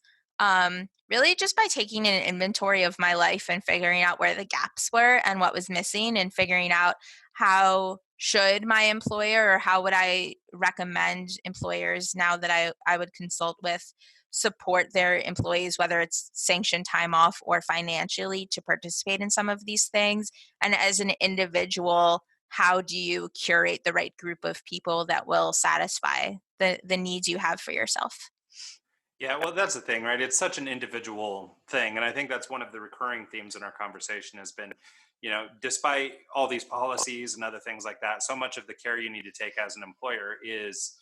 Really just by taking an inventory of my life and figuring out where the gaps were and what was missing, and figuring out how should my employer, or how would I recommend employers now that I would consult with, support their employees, whether it's sanctioned time off or financially, to participate in some of these things. And as an individual, how do you curate the right group of people that will satisfy the needs you have for yourself? Yeah, well, that's the thing, right? It's such an individual thing. And I think that's one of the recurring themes in our conversation has been, despite all these policies and other things like that, so much of the care you need to take as an employer is,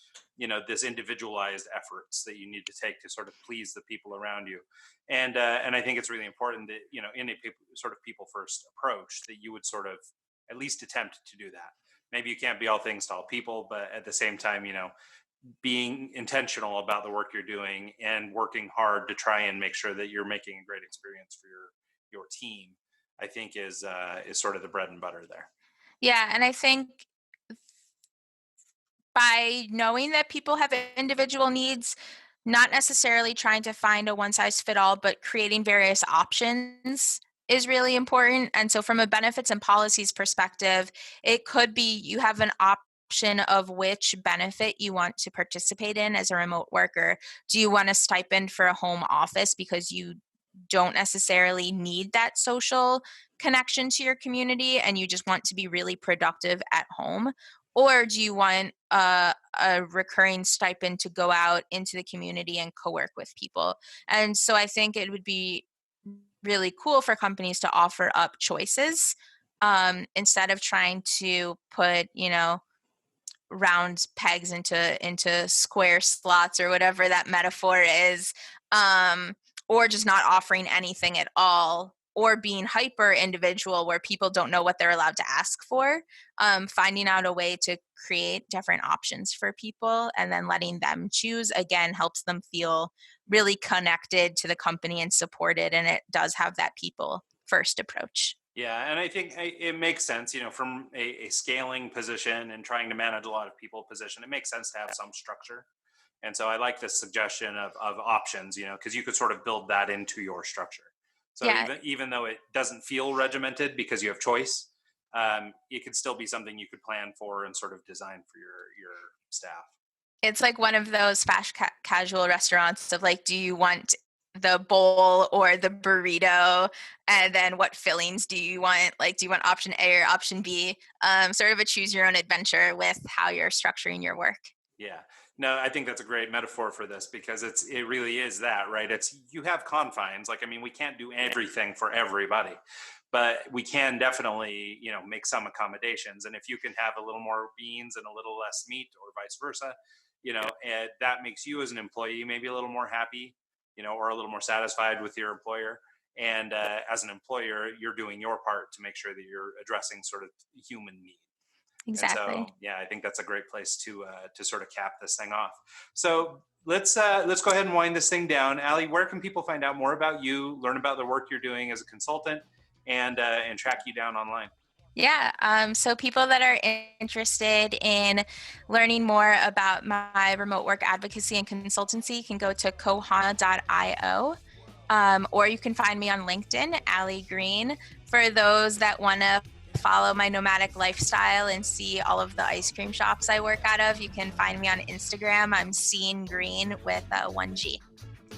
this individualized efforts that you need to take to sort of please the people around you. And I think it's really important that, in a sort of people first approach, that you would sort of at least attempt to do that. Maybe you can't be all things to all people, but at the same time, being intentional about the work you're doing and working hard to try and make sure that you're making a great experience for your team, I think is sort of the bread and butter there. Yeah, and I think by knowing that people have individual needs, not necessarily trying to find a one size fit all, but creating various options is really important. And so, from a benefits and policies perspective, it could be you have an option of which benefit you want to participate in as a remote worker. Do you want a stipend for a home office because you don't necessarily need that social connection to your community and you just want to be really productive at home? Or do you want a recurring stipend to go out into the community and co-work with people? And so I think it would be really cool for companies to offer up choices, instead of trying to put, round pegs into square slots or whatever that metaphor is, or just not offering anything at all, or being hyper individual where people don't know what they're allowed to ask for. Finding out a way to create different options for people and then letting them choose, again, helps them feel really connected to the company and supported, and it does have that people first approach. Yeah, and I think it makes sense, from a scaling position and trying to manage a lot of people position, it makes sense to have some structure. And so I like this suggestion of options, because you could sort of build that into your structure. So Yeah, even though it doesn't feel regimented because you have choice, it could still be something you could plan for and sort of design for your staff. it's like one of those fast casual restaurants of like, do you want the bowl or the burrito? And then what fillings do you want? Like, do you want option A or option B? Sort of a choose your own adventure with how you're structuring your work. Yeah. No, I think that's a great metaphor for this because it really is that, right? You have confines. Like, I mean, we can't do everything for everybody, but we can definitely, make some accommodations. And if you can have a little more beans and a little less meat or vice versa, and that makes you as an employee maybe a little more happy, or a little more satisfied with your employer. And as an employer, you're doing your part to make sure that you're addressing sort of human needs. And so, Exactly. yeah, I think that's a great place to sort of cap this thing off. So let's go ahead and wind this thing down. Allie, where can people find out more about you, learn about the work you're doing as a consultant, and track you down online? Yeah. So people that are interested in learning more about my remote work advocacy and consultancy can go to kohana.io. Or you can find me on LinkedIn, Allie Greene. For those that want to follow my nomadic lifestyle and see all of the ice cream shops I work out of, you can find me on Instagram. I'm Seeing Green with 1G.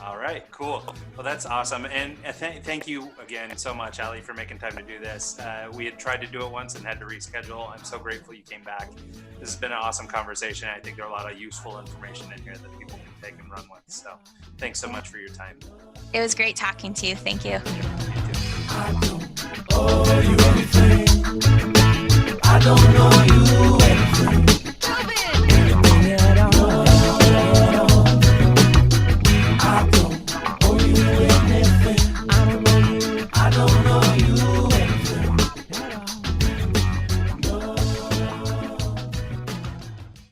All right, cool. Well, that's awesome. And thank you again so much, Allie, for making time to do this. We had tried to do it once and had to reschedule. I'm so grateful you came back. This has been an awesome conversation. I think there are a lot of useful information in here that people can take and run with. So thanks so much for your time. It was great talking to you. Thank you. I don't owe you anything. I don't owe you anything.